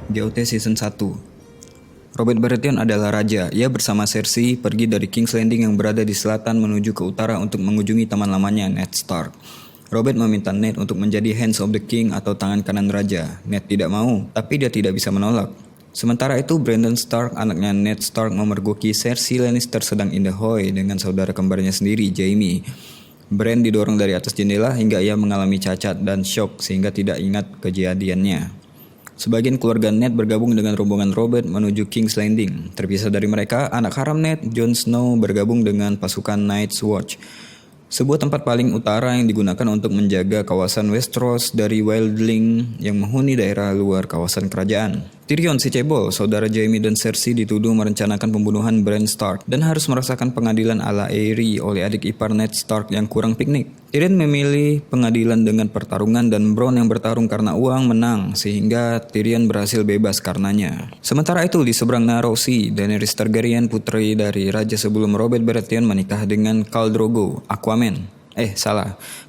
GOT Season 1. Robert Baratheon adalah raja. Ia bersama Cersei pergi dari King's Landing yang berada di selatan menuju ke utara untuk mengunjungi teman lamanya, Ned Stark. Robert meminta Ned untuk menjadi Hands of the King atau tangan kanan raja. Ned tidak mau, tapi dia tidak bisa menolak. Sementara itu, Brandon Stark, anaknya Ned Stark, memergoki Cersei Lannister sedang in the Hoy dengan saudara kembarnya sendiri, Jaime. Bran didorong dari atas jendela hingga ia mengalami cacat dan shock sehingga tidak ingat kejadiannya. Sebagian keluarga Ned bergabung dengan rombongan Robert menuju King's Landing. Terpisah dari mereka, anak haram Ned, Jon Snow, bergabung dengan pasukan Night's Watch, sebuah tempat paling utara yang digunakan untuk menjaga kawasan Westeros dari wildling yang menghuni daerah luar kawasan kerajaan. Tyrion si cebol, saudara Jaime dan Cersei, dituduh merencanakan pembunuhan Bran Stark dan harus merasakan pengadilan ala Aerie oleh adik ipar Ned Stark yang kurang piknik. Tyrion memilih pengadilan dengan pertarungan dan Bronn yang bertarung karena uang menang, sehingga Tyrion berhasil bebas karenanya. Sementara itu di seberang Narrow Sea, Daenerys Targaryen, putri dari raja sebelum Robert Baratheon, menikah dengan Khal Drogo,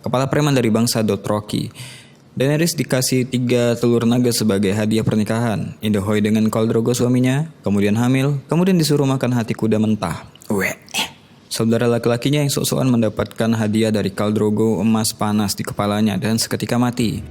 kepala preman dari bangsa Dothraki. Daenerys dikasih 3 telur naga sebagai hadiah pernikahan. In the Hoy dengan Khal Drogo suaminya, kemudian hamil, kemudian disuruh makan hati kuda mentah. Saudara laki-lakinya yang sok-sokan mendapatkan hadiah dari Khal Drogo emas panas di kepalanya dan seketika mati.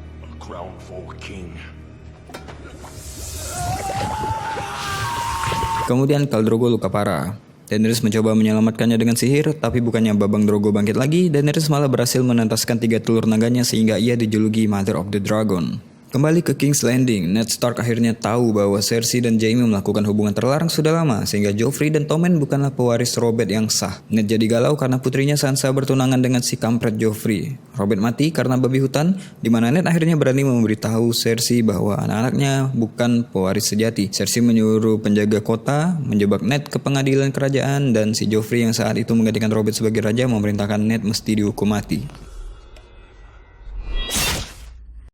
Kemudian Khal Drogo luka parah. Daenerys mencoba menyelamatkannya dengan sihir, tapi bukannya Babang Drogo bangkit lagi, Daenerys malah berhasil menentaskan 3 telur naganya sehingga ia dijuluki Mother of the Dragon. Kembali ke King's Landing, Ned Stark akhirnya tahu bahwa Cersei dan Jaime melakukan hubungan terlarang sudah lama, sehingga Joffrey dan Tommen bukanlah pewaris Robert yang sah. Ned jadi galau karena putrinya Sansa bertunangan dengan si kampret Joffrey. Robert mati karena babi hutan, di mana Ned akhirnya berani memberitahu Cersei bahwa anak-anaknya bukan pewaris sejati. Cersei menyuruh penjaga kota menjebak Ned ke pengadilan kerajaan, dan si Joffrey yang saat itu menggantikan Robert sebagai raja memerintahkan Ned mesti dihukum mati.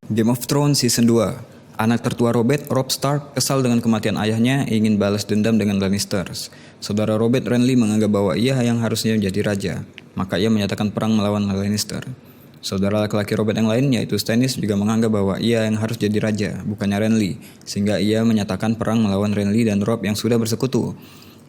Game of Thrones Season 2. Anak tertua Robert, Robb Stark, kesal dengan kematian ayahnya, ingin balas dendam dengan Lannisters. Saudara Robert, Renly, menganggap bahwa ia yang harusnya menjadi raja, maka ia menyatakan perang melawan Lannister. Saudara laki-laki Robert yang lain, yaitu Stannis, juga menganggap bahwa ia yang harus jadi raja, bukannya Renly, sehingga ia menyatakan perang melawan Renly dan Robb yang sudah bersekutu.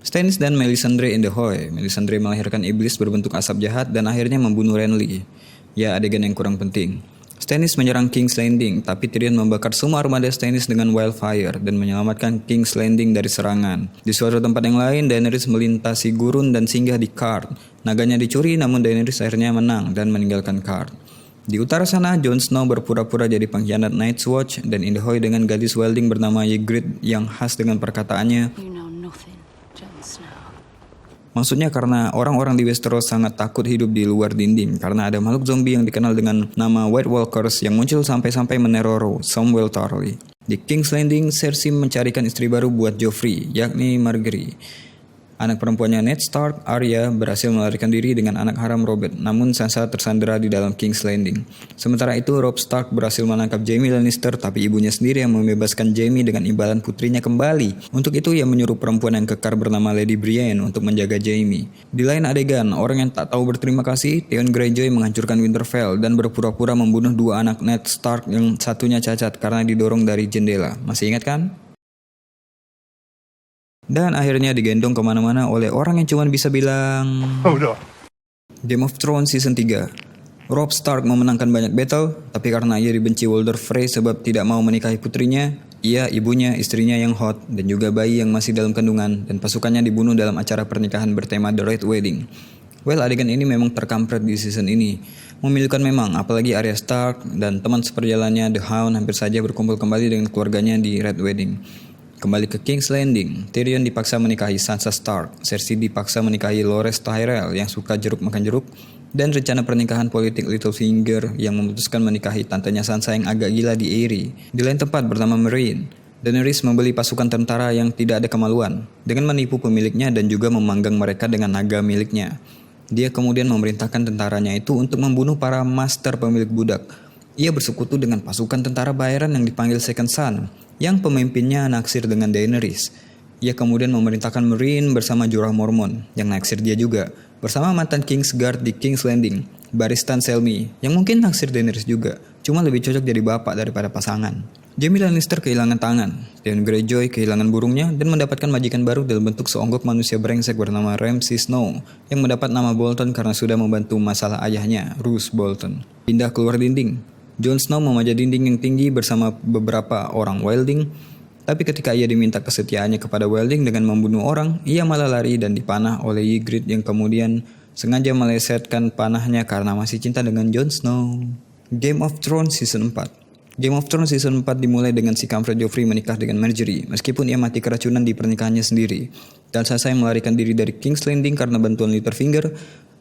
Stannis dan Melisandre in the Hoy. Melisandre melahirkan iblis berbentuk asap jahat dan akhirnya membunuh Renly. Ya, adegan yang kurang penting. Stannis menyerang King's Landing, tapi Tyrion membakar semua armada Stannis dengan wildfire dan menyelamatkan King's Landing dari serangan. Di suatu tempat yang lain, Daenerys melintasi gurun dan singgah di Karth. Naganya dicuri, namun Daenerys akhirnya menang dan meninggalkan Karth. Di utara sana, Jon Snow berpura-pura jadi pengkhianat Night's Watch dan in the Hoy dengan gadis welding bernama Ygritte yang khas dengan perkataannya, You know nothing, Jon Snow. maksudnya karena orang-orang di Westeros sangat takut hidup di luar dinding karena ada makhluk zombie yang dikenal dengan nama White Walkers yang muncul sampai-sampai meneror Samwell Tarly. Di King's Landing, Cersei mencarikan istri baru buat Joffrey, yakni Margaery. Anak perempuannya Ned Stark, Arya, berhasil melarikan diri dengan anak haram Robert, namun Sansa tersandera di dalam King's Landing. Sementara itu, Robb Stark berhasil menangkap Jaime Lannister, tapi ibunya sendiri yang membebaskan Jaime dengan imbalan putrinya kembali. Untuk itu, ia menyuruh perempuan yang kekar bernama Lady Brienne untuk menjaga Jaime. Di lain adegan, orang yang tak tahu berterima kasih, Theon Greyjoy menghancurkan Winterfell dan berpura-pura membunuh 2 anak Ned Stark yang satunya cacat karena didorong dari jendela. Masih ingat kan? Dan akhirnya digendong kemana-mana oleh orang yang cuma bisa bilang Game of Thrones Season 3. Robb Stark memenangkan banyak battle, tapi karena ia dibenci Walder Frey sebab tidak mau menikahi putrinya, ia, ibunya, istrinya yang hot, dan juga bayi yang masih dalam kandungan, dan pasukannya dibunuh dalam acara pernikahan bertema The Red Wedding. Well, adegan ini memang terkampret di season ini. Memilukan memang, apalagi Arya Stark dan teman seperjalannya The Hound hampir saja berkumpul kembali dengan keluarganya di Red Wedding. Kembali ke King's Landing, Tyrion dipaksa menikahi Sansa Stark, Cersei dipaksa menikahi Loras Tyrell yang suka jeruk makan jeruk, dan rencana pernikahan politik Littlefinger yang memutuskan menikahi tantenya Sansa yang agak gila di Aerie. Di lain tempat bernama Meereen, Daenerys membeli pasukan tentara yang tidak ada kemaluan, dengan menipu pemiliknya dan juga memanggang mereka dengan naga miliknya. Dia kemudian memerintahkan tentaranya itu untuk membunuh para master pemilik budak. Ia bersekutu dengan pasukan tentara bayaran yang dipanggil Second Son, yang pemimpinnya naksir dengan Daenerys. Ia kemudian memerintahkan Meereen bersama Jorah Mormont, yang naksir dia juga, bersama mantan Kingsguard di King's Landing, Barristan Selmy, yang mungkin naksir Daenerys juga, cuma lebih cocok jadi bapak daripada pasangan. Jaime Lannister kehilangan tangan, Theon Greyjoy kehilangan burungnya dan mendapatkan majikan baru dalam bentuk seonggok manusia brengsek bernama Ramsay Snow yang mendapat nama Bolton karena sudah membantu masalah ayahnya, Roose Bolton. Pindah keluar dinding. Jon Snow memanjat dinding yang tinggi bersama beberapa orang wildling, tapi ketika ia diminta kesetiaannya kepada wildling dengan membunuh orang, ia malah lari dan dipanah oleh Ygritte yang kemudian sengaja melesetkan panahnya karena masih cinta dengan Jon Snow. Game of Thrones Season 4. Game of Thrones Season 4 dimulai dengan si kampret Joffrey menikah dengan Margaery, meskipun ia mati keracunan di pernikahannya sendiri. Dan Sansa yang melarikan diri dari King's Landing karena bantuan Littlefinger,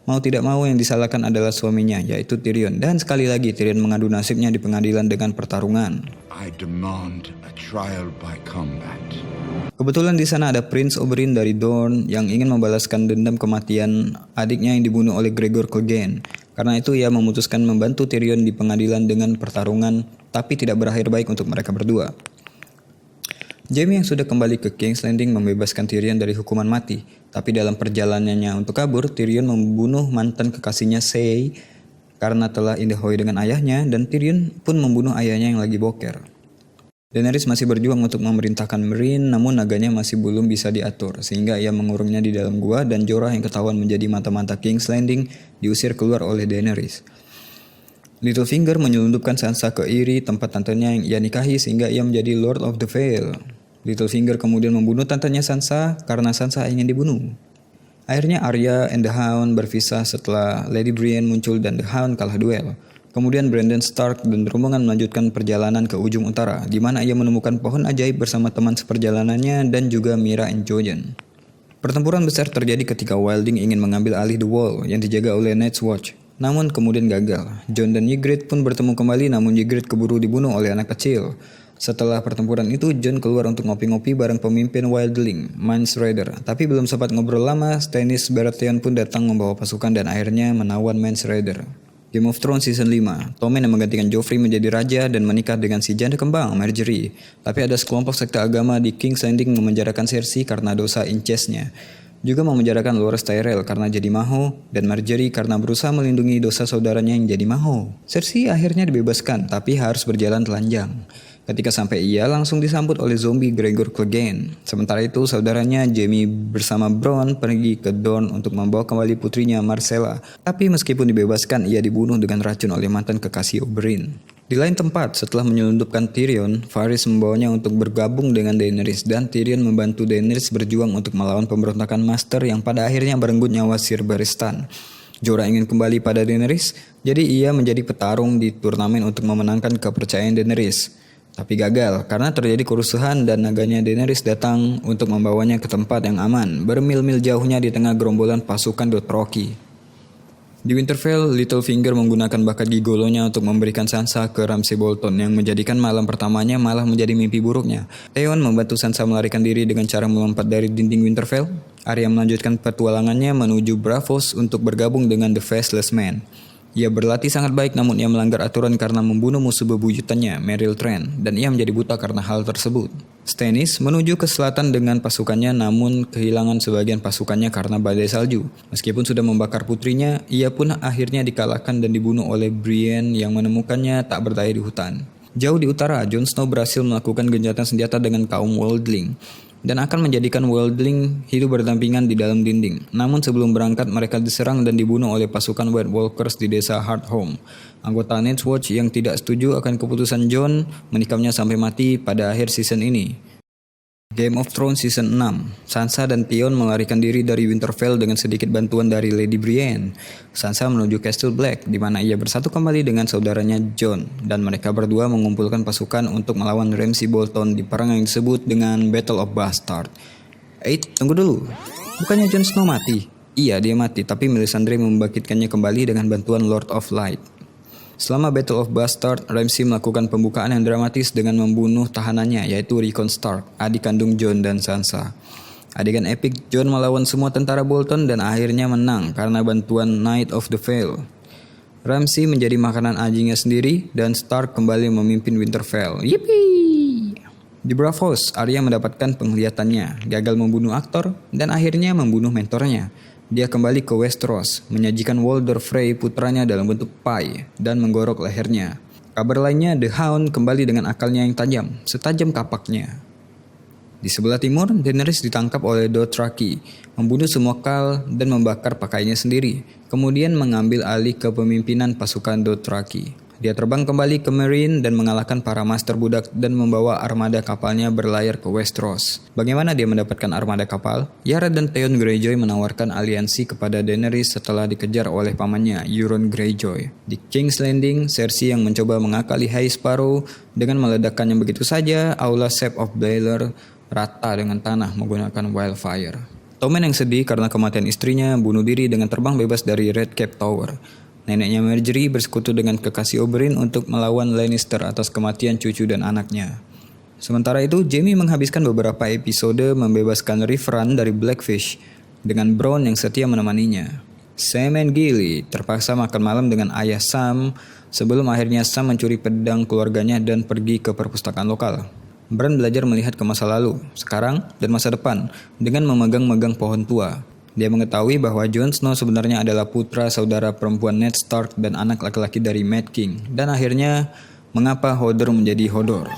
mau tidak mau yang disalahkan adalah suaminya, yaitu Tyrion. Dan sekali lagi Tyrion mengadu nasibnya di pengadilan dengan pertarungan. I demand a trial by combat. Kebetulan di sana ada Prince Oberyn dari Dorne yang ingin membalaskan dendam kematian adiknya yang dibunuh oleh Gregor Clegane. Karena itu ia memutuskan membantu Tyrion di pengadilan dengan pertarungan, tapi tidak berakhir baik untuk mereka berdua. Jaime yang sudah kembali ke King's Landing membebaskan Tyrion dari hukuman mati, tapi dalam perjalanannya untuk kabur, Tyrion membunuh mantan kekasihnya Shae karena telah indahoy dengan ayahnya, dan Tyrion pun membunuh ayahnya yang lagi boker. Daenerys masih berjuang untuk memerintahkan Meereen, namun naganya masih belum bisa diatur, sehingga ia mengurungnya di dalam gua dan Jorah yang ketahuan menjadi mata-mata King's Landing diusir keluar oleh Daenerys. Littlefinger menyelundupkan Sansa ke Eyrie, tempat tantenya yang ia nikahi, sehingga ia menjadi Lord of the Vale. Littlefinger kemudian membunuh tantenya Sansa karena Sansa ingin dibunuh. Akhirnya Arya and the Hound berpisah setelah Lady Brienne muncul dan the Hound kalah duel. Kemudian Brandon Stark dan rombongan melanjutkan perjalanan ke ujung utara, di mana ia menemukan pohon ajaib bersama teman seperjalanannya dan juga Mira and Jojen. Pertempuran besar terjadi ketika Wilding ingin mengambil alih The Wall yang dijaga oleh Night's Watch, namun kemudian gagal. Jon dan Ygritte pun bertemu kembali, namun Ygritte keburu dibunuh oleh anak kecil. Setelah pertempuran itu, Jon keluar untuk ngopi-ngopi bareng pemimpin Wildling, Mance Rayder. Tapi belum sempat ngobrol lama, Stannis Baratheon pun datang membawa pasukan dan akhirnya menawan Mance Rayder. Game of Thrones Season 5, Tommen yang menggantikan Joffrey menjadi raja dan menikah dengan si janda kembang, Margaery. Tapi ada sekelompok sekte agama di King's Landing memenjarakan Cersei karena dosa incestnya. Juga memenjarakan Loras Tyrell karena jadi maho, dan Margaery karena berusaha melindungi dosa saudaranya yang jadi maho. Cersei akhirnya dibebaskan, tapi harus berjalan telanjang. Ketika sampai ia langsung disambut oleh zombie Gregor Clegane. Sementara itu saudaranya Jaime bersama Bronn pergi ke Dorne untuk membawa kembali putrinya Marcella. Tapi meskipun dibebaskan, ia dibunuh dengan racun oleh mantan kekasih Oberyn. Di lain tempat, setelah menyelundupkan Tyrion, Varys membawanya untuk bergabung dengan Daenerys, dan Tyrion membantu Daenerys berjuang untuk melawan pemberontakan Master yang pada akhirnya merenggut nyawa Sir Barristan. Jorah ingin kembali pada Daenerys, jadi ia menjadi petarung di turnamen untuk memenangkan kepercayaan Daenerys. Tapi gagal karena terjadi kerusuhan dan naganya Daenerys datang untuk membawanya ke tempat yang aman, bermil-mil jauhnya di tengah gerombolan pasukan Dothraki. Di Winterfell, Littlefinger menggunakan bakat gigolonya untuk memberikan Sansa ke Ramsay Bolton yang menjadikan malam pertamanya malah menjadi mimpi buruknya. Theon membantu Sansa melarikan diri dengan cara melompat dari dinding Winterfell. Arya melanjutkan petualangannya menuju Braavos untuk bergabung dengan The Faceless Man. Ia berlatih sangat baik, namun ia melanggar aturan karena membunuh musuh bebuyutannya, Meryl Trent, dan ia menjadi buta karena hal tersebut. Stannis menuju ke selatan dengan pasukannya, namun kehilangan sebagian pasukannya karena badai salju. Meskipun sudah membakar putrinya, ia pun akhirnya dikalahkan dan dibunuh oleh Brienne yang menemukannya tak berdaya di hutan. Jauh di utara, Jon Snow berhasil melakukan gencatan senjata dengan kaum Wildling dan akan menjadikan Wildling hidup berdampingan di dalam dinding. Namun sebelum berangkat, mereka diserang dan dibunuh oleh pasukan White Walkers di desa Hardhome. Anggota Night's Watch yang tidak setuju akan keputusan Jon menikamnya sampai mati pada akhir season ini. Game of Thrones Season 6, Sansa dan Theon melarikan diri dari Winterfell dengan sedikit bantuan dari Lady Brienne. Sansa menuju Castle Black, di mana ia bersatu kembali dengan saudaranya Jon, dan mereka berdua mengumpulkan pasukan untuk melawan Ramsay Bolton di perang yang disebut dengan Battle of Bastard. Tunggu dulu, bukannya Jon Snow mati? Iya, dia mati, tapi Melisandre membangkitkannya kembali dengan bantuan Lord of Light. Selama Battle of Bastard, Ramsay melakukan pembukaan yang dramatis dengan membunuh tahanannya, yaitu Rickon Stark, adik kandung Jon dan Sansa. Adegan epik Jon melawan semua tentara Bolton dan akhirnya menang karena bantuan Knight of the Vale. Ramsay menjadi makanan anjingnya sendiri dan Stark kembali memimpin Winterfell. Yippee! Di Braavos, Arya mendapatkan penglihatannya, gagal membunuh aktor, dan akhirnya membunuh mentornya. Dia kembali ke Westeros, menyajikan Walder Frey putranya dalam bentuk pie, dan menggorok lehernya. Kabar lainnya, The Hound kembali dengan akalnya yang tajam, setajam kapaknya. Di sebelah timur, Daenerys ditangkap oleh Dothraki, membunuh semua Khal dan membakar pakaiannya sendiri, kemudian mengambil alih kepemimpinan pasukan Dothraki. Dia terbang kembali ke Meereen dan mengalahkan para master budak dan membawa armada kapalnya berlayar ke Westeros. Bagaimana dia mendapatkan armada kapal? Yara dan Theon Greyjoy menawarkan aliansi kepada Daenerys setelah dikejar oleh pamannya, Euron Greyjoy. Di King's Landing, Cersei yang mencoba mengakali High Sparrow dengan meledakkannya begitu saja, aula Sept of Baelor rata dengan tanah menggunakan wildfire. Tommen yang sedih karena kematian istrinya bunuh diri dengan terbang bebas dari Red Cap Tower. Neneknya Margaery bersekutu dengan kekasih Oberyn untuk melawan Lannister atas kematian cucu dan anaknya. Sementara itu, Jaime menghabiskan beberapa episode membebaskan Riff Run dari Blackfish dengan Bronn yang setia menemaninya. Sam dan Gilly terpaksa makan malam dengan ayah Sam sebelum akhirnya Sam mencuri pedang keluarganya dan pergi ke perpustakaan lokal. Bran belajar melihat ke masa lalu, sekarang, dan masa depan dengan memegang-megang pohon tua. Dia mengetahui bahwa Jon Snow sebenarnya adalah putra saudara perempuan Ned Stark dan anak laki-laki dari Mad King. Dan akhirnya, mengapa Hodor menjadi Hodor?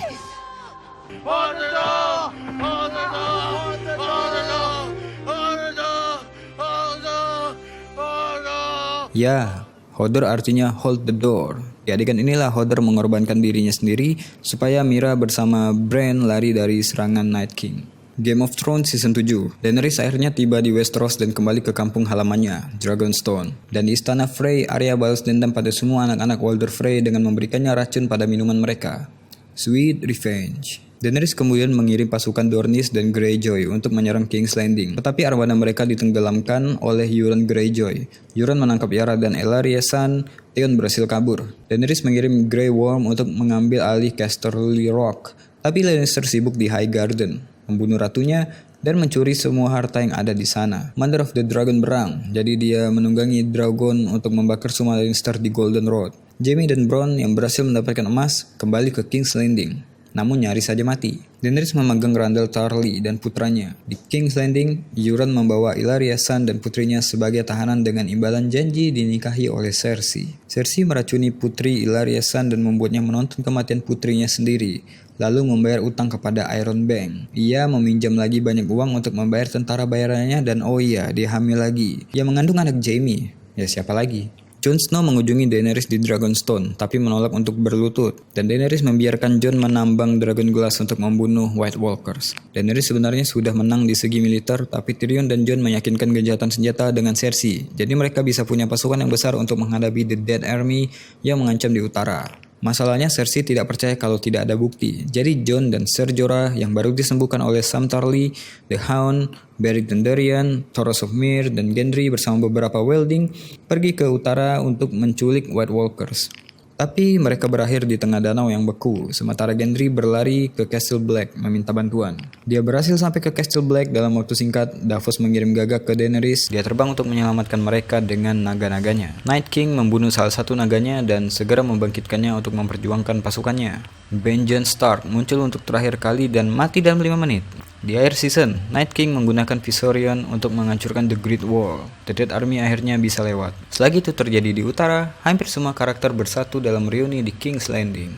Ya, Hodor artinya hold the door. Di adegan inilah Hodor mengorbankan dirinya sendiri supaya Meera bersama Bran lari dari serangan Night King. Game of Thrones Season 7, Daenerys akhirnya tiba di Westeros dan kembali ke kampung halamannya, Dragonstone. Dan di istana Frey, Arya balas dendam pada semua anak-anak Walder Frey dengan memberikannya racun pada minuman mereka. Sweet Revenge. Daenerys kemudian mengirim pasukan Dornis dan Greyjoy untuk menyerang King's Landing, tetapi armada mereka ditenggelamkan oleh Euron Greyjoy. Euron menangkap Yara dan Ellaria Sand, Theon berhasil kabur. Daenerys mengirim Grey Worm untuk mengambil alih Casterly Rock, tapi Lannister sibuk di High Garden, membunuh ratunya dan mencuri semua harta yang ada di sana. Mother of the Dragon berang, jadi dia menunggangi Dragon untuk membakar semua Lannister di Golden Road. Jaime dan Bronn yang berhasil mendapatkan emas kembali ke King's Landing, namun nyaris saja mati. Daenerys memegang Randyll Tarly dan putranya. Di King's Landing, Euron membawa Ellaria Sand dan putrinya sebagai tahanan dengan imbalan janji dinikahi oleh Cersei. Cersei meracuni putri Ellaria Sand dan membuatnya menonton kematian putrinya sendiri, lalu membayar utang kepada Iron Bank. Ia meminjam lagi banyak uang untuk membayar tentara bayarannya dan oh iya, dia hamil lagi. Ia mengandung anak Jaime. Ya siapa lagi? Jon Snow mengunjungi Daenerys di Dragonstone, tapi menolak untuk berlutut. Dan Daenerys membiarkan Jon menambang Dragon Glass untuk membunuh White Walkers. Daenerys sebenarnya sudah menang di segi militer, tapi Tyrion dan Jon meyakinkan gencatan senjata dengan Cersei. Jadi mereka bisa punya pasukan yang besar untuk menghadapi The Dead Army yang mengancam di utara. Masalahnya Cersei tidak percaya kalau tidak ada bukti. Jadi Jon dan Ser Jorah yang baru disembuhkan oleh Sam Tarly, The Hound, Beric Dondarrion, Thoros of Myr, dan Gendry bersama beberapa Welding pergi ke utara untuk menculik White Walkers. Tapi mereka berakhir di tengah danau yang beku, sementara Gendry berlari ke Castle Black meminta bantuan. Dia berhasil sampai ke Castle Black dalam waktu singkat. Davos mengirim gagak ke Daenerys. Dia terbang untuk menyelamatkan mereka dengan naga-naganya. Night King membunuh salah satu naganya dan segera membangkitkannya untuk memperjuangkan pasukannya. Benjen Stark muncul untuk terakhir kali dan mati dalam 5 menit. Di akhir season, Night King menggunakan Viserion untuk menghancurkan The Great Wall. The Dead Army akhirnya bisa lewat. Selagi itu terjadi di utara, hampir semua karakter bersatu dalam reuni di King's Landing.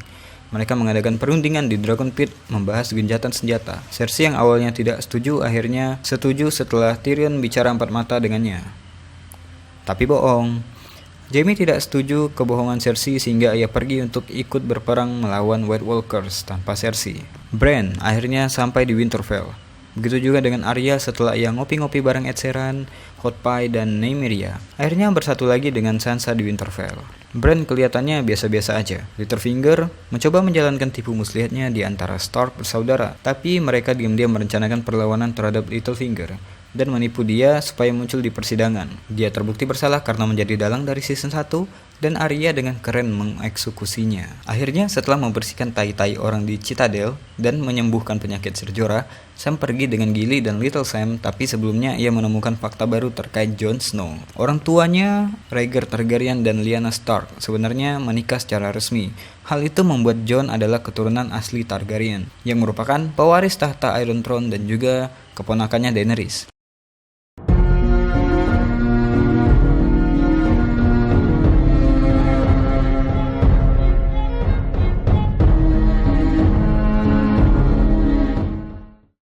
Mereka mengadakan perundingan di Dragon Pit membahas gencatan senjata. Cersei yang awalnya tidak setuju akhirnya setuju setelah Tyrion bicara empat mata dengannya. Tapi bohong. Jaime tidak setuju kebohongan Cersei sehingga ia pergi untuk ikut berperang melawan White Walkers tanpa Cersei. Bran akhirnya sampai di Winterfell. Begitu juga dengan Arya setelah ia ngopi-ngopi bareng Ed Sheeran, Hot Pie, dan Nymeria. Akhirnya bersatu lagi dengan Sansa di Winterfell. Bran kelihatannya biasa-biasa aja. Littlefinger mencoba menjalankan tipu muslihatnya di antara Stark bersaudara, tapi mereka diam-diam merencanakan perlawanan terhadap Littlefinger dan menipu dia supaya muncul di persidangan. Dia terbukti bersalah karena menjadi dalang dari season 1 dan Arya dengan keren mengeksekusinya. Akhirnya setelah membersihkan tai-tai orang di Citadel dan menyembuhkan penyakit Ser Jorah, Sam pergi dengan Gilly dan Little Sam, tapi sebelumnya ia menemukan fakta baru terkait Jon Snow. Orang tuanya, Rhaegar Targaryen dan Lyanna Stark, sebenarnya menikah secara resmi. Hal itu membuat Jon adalah keturunan asli Targaryen, yang merupakan pewaris tahta Iron Throne dan juga keponakannya Daenerys.